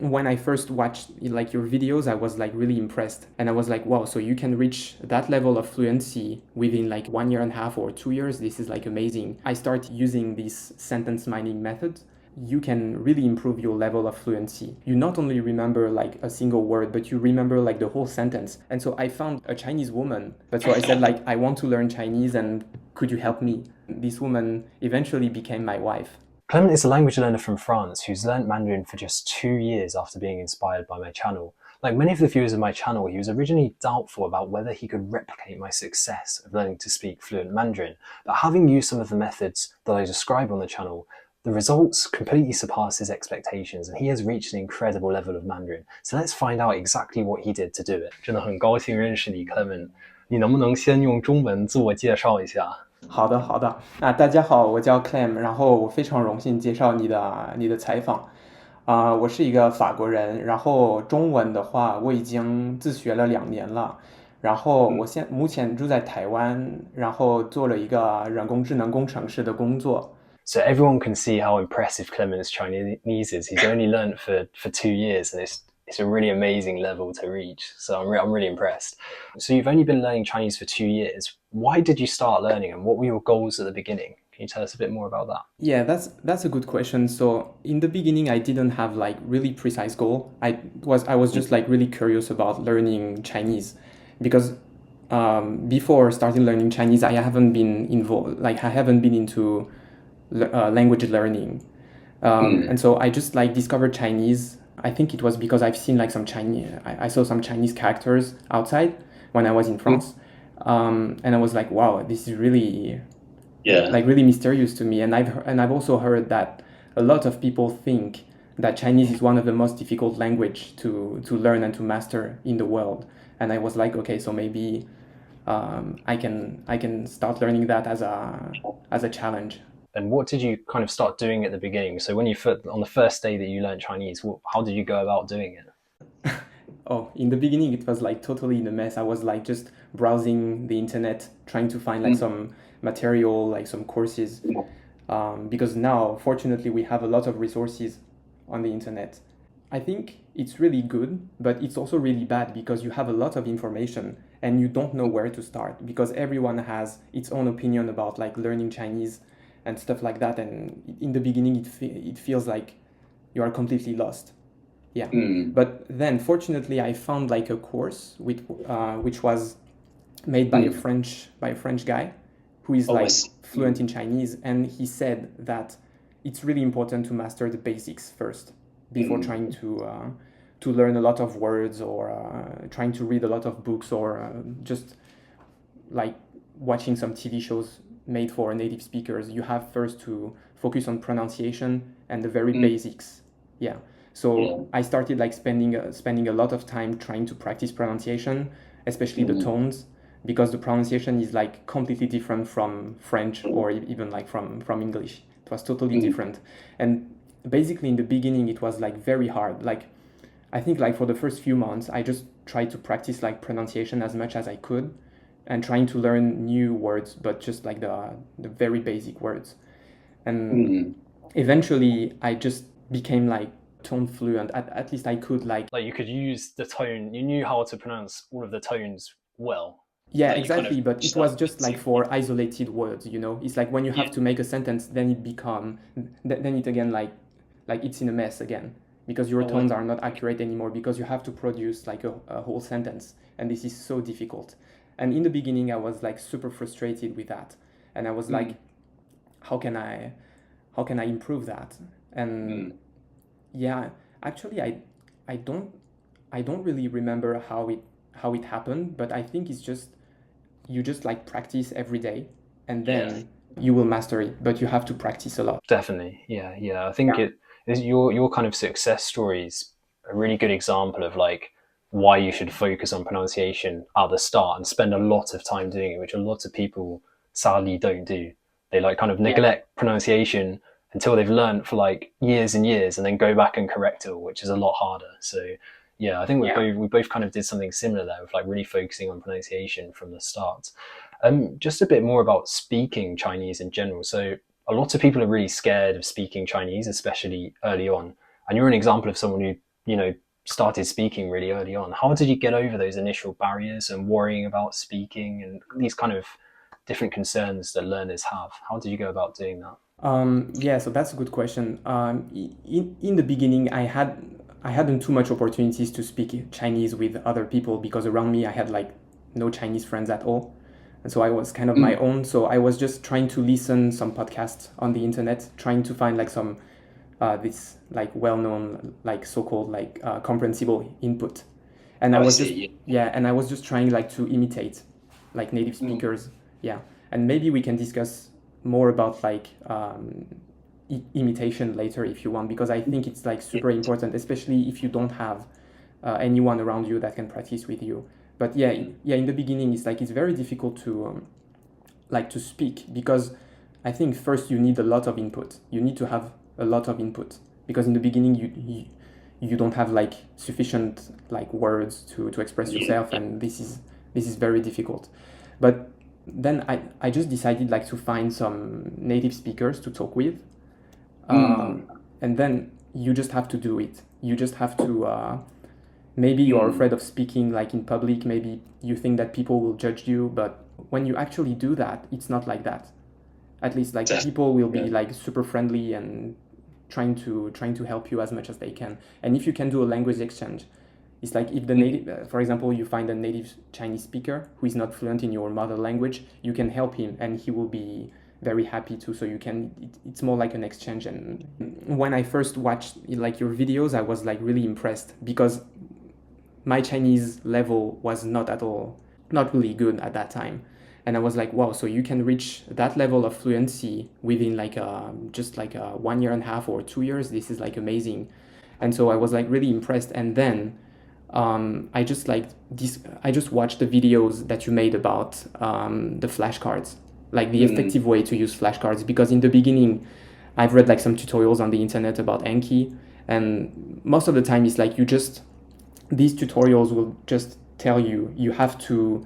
when I first watched like your videos, I was like really impressed, and I was like, wow, so you can reach that level of fluency within like 1.5 years or 2 years. This is like amazing. I started using this sentence mining method. You can really improve your level of fluency. You not only remember like a single word, but you remember like the whole sentence. And so I found a Chinese woman. But so I said like, I want to learn Chinese and could you help me? This woman eventually became my wife. Clement is a language learner from France who's learnt Mandarin for just 2 years after being inspired by my channel. Like many of the viewers of my channel, he was originally doubtful about whether he could replicate my success of learning to speak fluent Mandarin, but having used some of the methods that I describe on the channel, the results completely surpassed his expectations and he has reached an incredible level of Mandarin. So let's find out exactly what he did to do it. 真的很高兴认识你 Clement， 你能不能先用中文自我介绍一下？好的，好的。大家好，我叫 Clement，然后我非常荣幸接受你的采访。我是一个法国人，然后中文的话我已经自学了2年了，然后我目前住在台湾，然后做了一个人工智能工程师的工作。So everyone can see how impressive Clement's Chinese is. He's only learned for 2 years, and it's a really amazing level to reach. So I'm really impressed. So you've only been learning Chinese for 2 years. Why did you start learning, and what were your goals at the beginning? Can you tell us a bit more about that? Yeah, that's a good question. So in the beginning, I didn't have like really precise goal. I was just like really curious about learning Chinese, because before starting learning Chinese, I haven't been involved. Like I haven't been into language learning, and so I just like discovered Chinese. I think it was because I've seen like some Chinese. I saw some Chinese characters outside when I was in France, and I was like, wow, this is really Yeah. like really mysterious to me. And I've also heard that a lot of people think that Chinese is one of the most difficult language to learn and to master in the world. And I was like, okay, so maybe I can start learning that as a challenge. And what did you kind of start doing at the beginning? So when on the first day that you learned Chinese, how did you go about doing it? Oh, in the beginning, it was like totally in a mess. I was like just browsing the internet, trying to find like some material, like some courses. Because now, fortunately, we have a lot of resources on the internet. I think it's really good, but it's also really bad because you have a lot of information and you don't know where to start because everyone has its own opinion about like learning Chinese and stuff like that. And in the beginning, it feels like you are completely lost. Yeah. But then fortunately I found like a course which was made by a French guy who is Oh, I like see. fluent in Chinese, and he said that it's really important to master the basics first before trying to learn a lot of words or trying to read a lot of books or just like watching some TV shows made for native speakers. You have first to focus on pronunciation and the very basics. Yeah. So I started like spending a lot of time trying to practice pronunciation, especially the tones, because the pronunciation is like completely different from French or even like from English. It was totally different. And basically in the beginning it was like very hard. Like I think like for the first few months I just tried to practice like pronunciation as much as I could and trying to learn new words, but just like the very basic words. And eventually I just became like tone fluent. At least I could like. Like you could use the tone, you knew how to pronounce all of the tones well. Yeah, Like you kind of exactly, but it was start just like mixing. for isolated words, you know. It's like when you Yeah. have to make a sentence, then then it again like it's in a mess again because your Oh, tones are not accurate anymore because you have to produce like a whole sentence, and this is so difficult. And in the beginning, I was like super frustrated with that, and I was like, how can I, how can I improve that? And yeah, actually, I don't, I don't really remember how it happened, but I think it's just you just like practice every day, and yeah. then you will master it. But you have to practice a lot. Definitely. Yeah, yeah. I think it is your kind of success stories a really good example of like why you should focus on pronunciation at the start and spend a lot of time doing it, which a lot of people sadly don't do. They like kind of neglect pronunciation until they've learned for like years and years and then go back and correct it all, which is a lot harder. So yeah, I think we both kind of did something similar there with like really focusing on pronunciation from the start. Just a bit more about speaking Chinese in general. So a lot of people are really scared of speaking Chinese, especially early on. And you're an example of someone who you know, started speaking really early on. How did you get over those initial barriers and worrying about speaking and these kind of different concerns that learners have? How did you go about doing that? Yeah, so that's a good question. In the beginning, I hadn't too much opportunities to speak Chinese with other people because around me I had like no Chinese friends at all, and so I was kind of my own. So I was just trying to listen some podcasts on the internet, trying to find like some this like well-known like so-called like comprehensible input, and I I was just see. yeah, and I was just trying like to imitate like native speakers, yeah, and maybe we can discuss more about like imitation later if you want, because I think it's like Yeah. super important, especially if you don't have anyone around you that can practice with you. But yeah, yeah, in the beginning it's like it's very difficult to like to speak, because I think first you need a lot of input. You need to have a lot of input because in the beginning you don't have like sufficient like words to express Yeah. yourself, and this is very difficult. But then I just decided like to find some native speakers to talk with, and then you just have to do it. You just have to maybe you're afraid of speaking like in public, maybe you think that people will judge you, but when you actually do that, it's not like that. At least like Def- people will yeah. be like super friendly and trying to help you as much as they can. And if you can do a language exchange, it's like if the native for example, you find a native Chinese speaker who is not fluent in your mother language, you can help him and he will be very happy too. So you can it's more like an exchange. And when I first watched like your videos, I was like really impressed because my Chinese level was not really good at that time. And I was like, wow, so you can reach that level of fluency within like just like 1 year and a half or 2 years. This is like amazing. And so I was like really impressed. And then I just like this. I just watched the videos that you made about the flashcards, like the effective way to use flashcards. Because in the beginning, I've read like some tutorials on the internet about Anki, and most of the time it's like you just these tutorials will just tell you you have to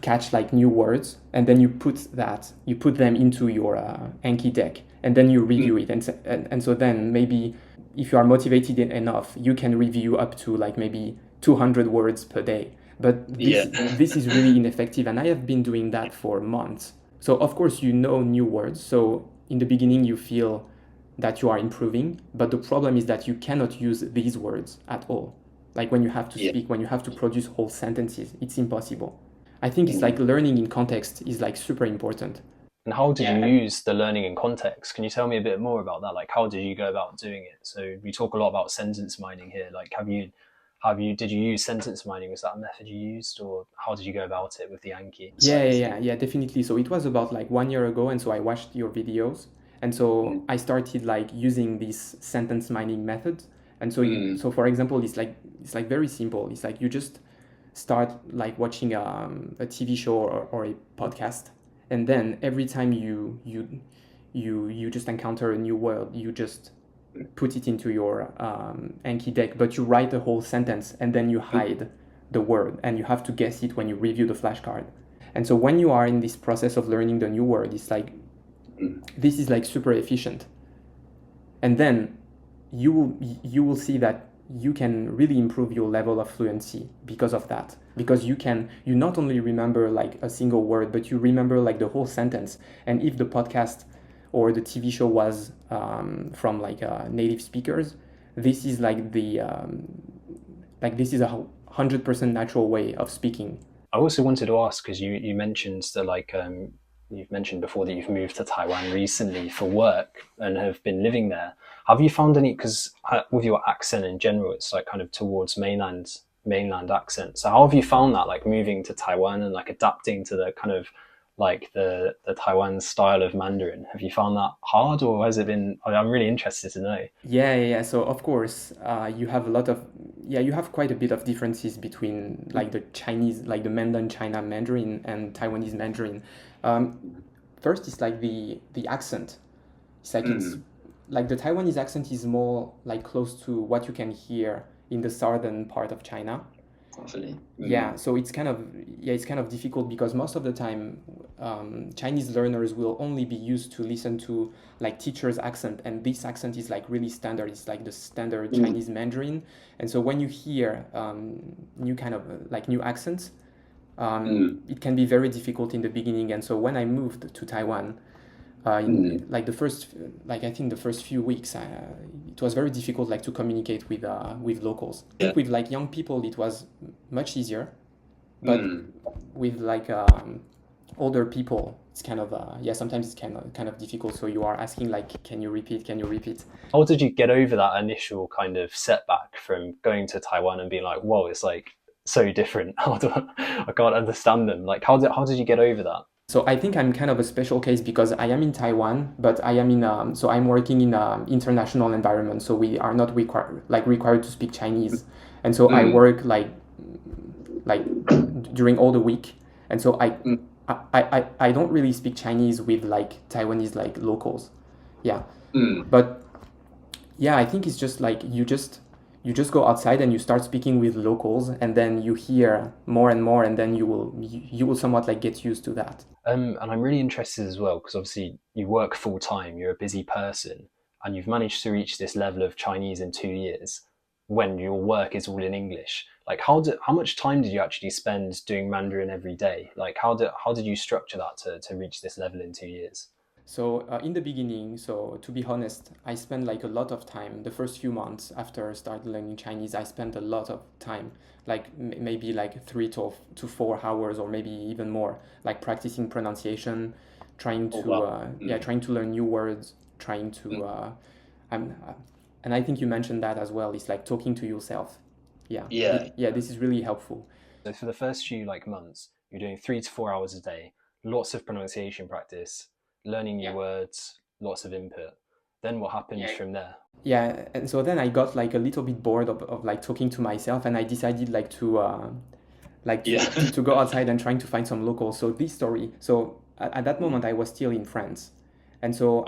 catch like new words, and then you put them into your Anki deck, and then you review it, and so then maybe if you are motivated enough, you can review up to like maybe 200 words per day. But Yeah. this is really ineffective, and I have been doing that for months. So of course you know new words, so in the beginning you feel that you are improving, but the problem is that you cannot use these words at all. Like when you have to Yeah. speak, when you have to produce whole sentences, it's impossible. I think it's like learning in context is like super important. And how did you Yeah. use the learning in context? Can you tell me a bit more about that? Like, how did you go about doing it? So we talk a lot about sentence mining here. Like, did you use sentence mining? Was that a method you used, or how did you go about it with the Anki? Yeah, definitely. So it was about like 1 year ago, and so I watched your videos, and so I started like using this sentence mining method. And so so for example, it's like very simple. It's like you just start like watching a TV show or a podcast, and then every time you just encounter a new word, you just put it into your Anki deck, but you write the whole sentence and then you hide the word, and you have to guess it when you review the flashcard. And so when you are in this process of learning the new word, it's like this is like super efficient. And then you will see that you can really improve your level of fluency because of that, because you not only remember like a single word, but you remember like the whole sentence. And if the podcast or the TV show was from like native speakers, this is like this is 100% natural way of speaking. I also wanted to ask because you mentioned that you've mentioned before that you've moved to Taiwan recently for work and have been living there. Have you found any, because with your accent in general, it's like kind of towards mainland accent. So how have you found that, like moving to Taiwan and like adapting to the kind of like the Taiwan style of Mandarin? Have you found that hard, or has it been? I'm really interested to know. Yeah. So of course, you have a lot of you have quite a bit of differences between like the Chinese, like the mainland China Mandarin and Taiwanese Mandarin. First, it's like the accent. It's like it's like the Taiwanese accent is more like close to what you can hear in the southern part of China, hopefully. Yeah, so it's kind of difficult because most of the time Chinese learners will only be used to listen to like teacher's accent, and this accent is like really standard. It's like the standard Mm, Chinese Mandarin, and so when you hear new kind of like new accents, mm, it can be very difficult in the beginning. And so when I moved to Taiwan, mm. like the first, like I think the first few weeks, it was very difficult like to communicate with locals. I Yeah. think with like young people it was much easier, but Mm. with like older people, it's kind of yeah, sometimes it's kind of difficult. So you are asking like, can you repeat? Can you repeat? How did you get over that initial kind of setback from going to Taiwan and being like, whoa, it's like so different? I can't understand them. Like, how did you get over that? So I think I'm kind of a special case because I am in Taiwan, but I am in so I'm working in an international environment. So we are not required to speak Chinese, and so I Mm. work like during all the week, and so Mm. I don't really speak Chinese with like Taiwanese like locals, yeah. Mm. But yeah, I think it's just like you just go outside and you start speaking with locals, and then you hear more and more, and then you will somewhat like get used to that. And I'm really interested as well because obviously you work full time, you're a busy person, and you've managed to reach this level of Chinese in 2 years when your work is all in English. Like, how much time did you actually spend doing Mandarin every day? Like, how did you structure that to reach this level in 2 years? So in the beginning, so to be honest, I spent like a lot of time. The first few months after I started learning Chinese, I spent a lot of time, like maybe like 3 to 4 hours, or maybe even more, like practicing pronunciation, trying Oh to wow. Mm. trying to learn new words, trying to Mm. I'm, and I think you mentioned that as well. It's like talking to yourself. Yeah, Yeah. yeah, this is really helpful. So for the first few like months, you're doing 3 to 4 hours a day, lots of pronunciation practice, learning new Yeah. words, lots of input. Then what happens Yeah. from there? Yeah, and so then I got like a little bit bored of like talking to myself, and I decided like Yeah. to go outside and trying to find some locals. So this story, so at that moment Mm. I was still in France, and so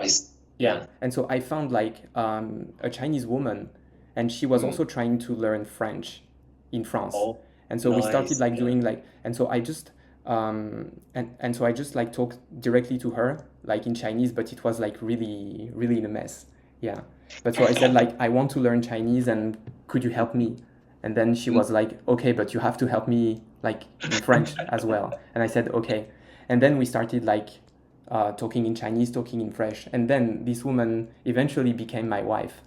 yeah, Yeah. and so I found like a Chinese woman, and she was Mm. also trying to learn French in France, Oh, and so we started nice. like Yeah. doing like, and so I just and so I just like talked directly to her like in Chinese, but it was like really in a mess. Yeah, but so I said like, I want to learn Chinese, and could you help me? And then she Mm. was like, okay, but you have to help me like in French as well. And I said, okay. And then we started like talking in Chinese, talking in French. And then this woman eventually became my wife.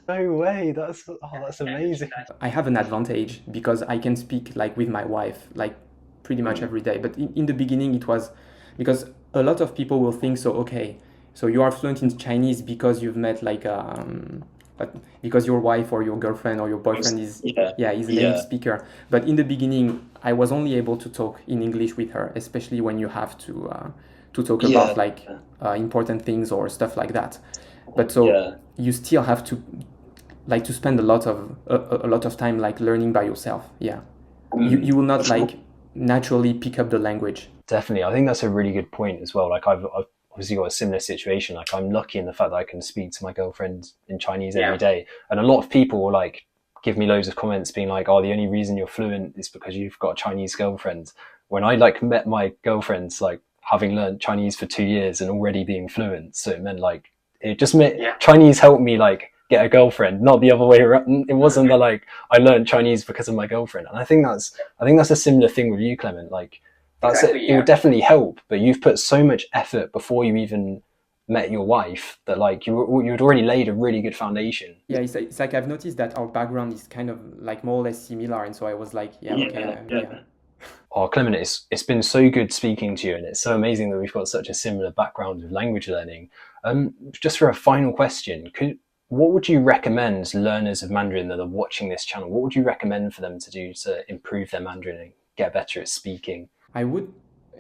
No way! That's amazing. I have an advantage because I can speak like with my wife like pretty much Mm. every day. But in the beginning, it was because a lot of people will think so. Okay, so you are fluent in Chinese because you've met like because your wife or your girlfriend or your boyfriend is, Yeah. yeah, is a native Yeah. speaker. But in the beginning, I was only able to talk in English with her, especially when you have to talk about Yeah. like important things or stuff like that. But so Yeah. you still have to like to spend a lot of time like learning by yourself. Yeah, you Mm. will not Of course. like naturally pick up the language. Definitely, I think that's a really good point as well. Like I've obviously got a similar situation. Like I'm lucky in the fact that I can speak to my girlfriend in Chinese every Yeah. day, and a lot of people will like give me loads of comments being like, "Oh, the only reason you're fluent is because you've got a Chinese girlfriend." When I like met my girlfriends, like having learned Chinese for 2 years and already being fluent, so it meant like it just meant Yeah. Chinese helped me like get a girlfriend, not the other way around. It wasn't that like I learned Chinese because of my girlfriend, and I think that's a similar thing with you, Clement. Like that's it. Exactly. It Yeah. would definitely help, but you've put so much effort before you even met your wife that like you'd already laid a really good foundation. Yeah, it's like I've noticed that our background is kind of like more or less similar, and so I was like, yeah, okay, Yeah. yeah. Mm. Oh, Clement, it's been so good speaking to you, and it's so amazing that we've got such a similar background with language learning. Just for a final question, what would you recommend learners of Mandarin that are watching this channel? What would you recommend for them to do to improve their Mandarin and get better at speaking? I would,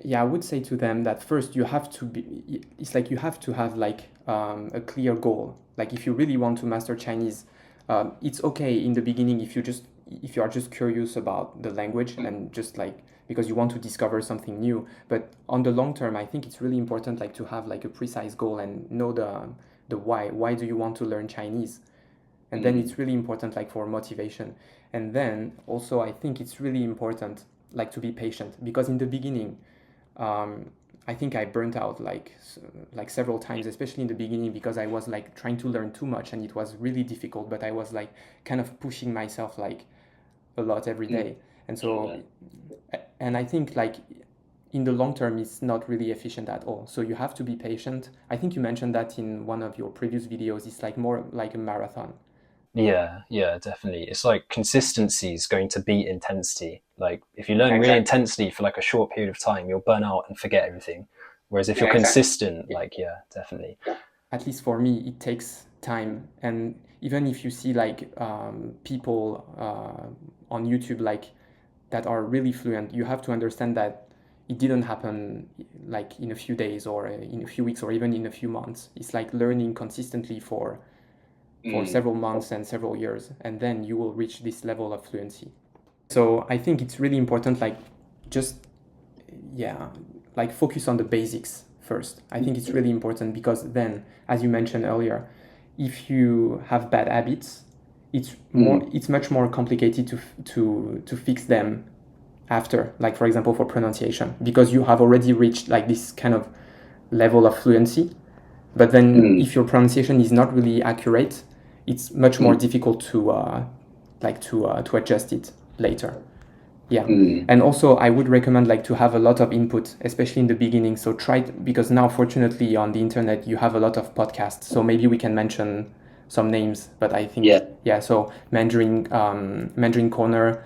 yeah, I would say to them that first you have to be. It's like you have to have like a clear goal. Like if you really want to master Chinese, it's okay in the beginning if you are just curious about the language and just like because you want to discover something new. But on the long term, I think it's really important like to have like a precise goal and know the why. Why do you want to learn Chinese? And then it's really important like for motivation. And then also I think it's really important like to be patient, because in the beginning, I think I burnt out like several times, especially in the beginning, because I was like trying to learn too much and it was really difficult, but I was like kind of pushing myself like a lot every day. And so, and I think like in the long term, it's not really efficient at all. So you have to be patient. I think you mentioned that in one of your previous videos. It's like more like a marathon. Yeah, definitely. It's like consistency is going to beat intensity. Like if you learn really intensely for like a short period of time, you'll burn out and forget everything. Whereas if you're consistent, like, definitely. At least for me, it takes time. And even if you see like people on YouTube like that are really fluent, you have to understand that it didn't happen like in a few days or in a few weeks or even in a few months. It's like learning consistently for several months and several years, and then you will reach this level of fluency. So I think it's really important, like just like focus on the basics first. I think it's really important, because then, as you mentioned earlier, if you have bad habits, it's much more complicated to fix them after, like for example for pronunciation, because you have already reached like this kind of level of fluency. But then if your pronunciation is not really accurate, it's much more difficult to adjust it later. And also I would recommend like to have a lot of input, especially in the beginning. So because now fortunately on the internet you have a lot of podcasts, so maybe we can mention some names, but I think so Mandarin Corner,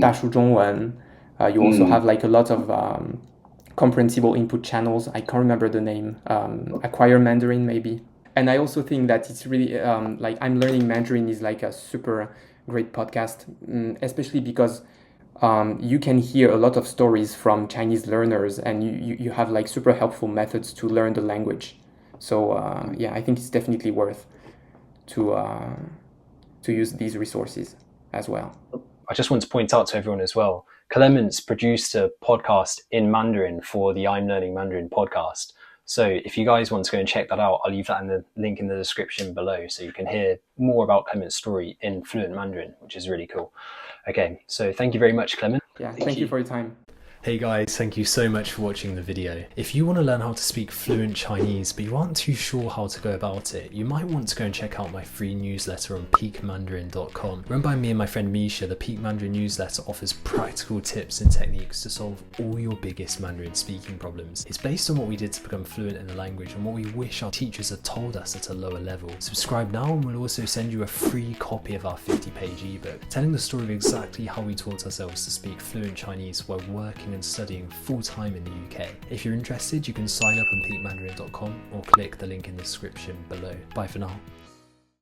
大树中文, you also have like a lot of comprehensible input channels. I can't remember the name. Acquire Mandarin maybe. And I also think that it's really like I'm Learning Mandarin is like a super great podcast, especially because you can hear a lot of stories from Chinese learners, and you have like super helpful methods to learn the language. So I think it's definitely worth to use these resources as well. I just want to point out to everyone as well, Clement's produced a podcast in Mandarin for the I'm Learning Mandarin podcast. So if you guys want to go and check that out, I'll leave that in the link in the description below, so you can hear more about Clement's story in fluent Mandarin, which is really cool. Okay, so thank you very much, Clement. Yeah, thank you for your time. Hey guys, thank you so much for watching the video. If you want to learn how to speak fluent Chinese but you aren't too sure how to go about it, you might want to go and check out my free newsletter on peakmandarin.com. Run by me and my friend Misha, the Peak Mandarin newsletter offers practical tips and techniques to solve all your biggest Mandarin speaking problems. It's based on what we did to become fluent in the language and what we wish our teachers had told us at a lower level. Subscribe now and we'll also send you a free copy of our 50-page ebook telling the story of exactly how we taught ourselves to speak fluent Chinese while working and studying full-time in the UK. If you're interested, you can sign up on peakmandarin.com or click the link in the description below. Bye for now.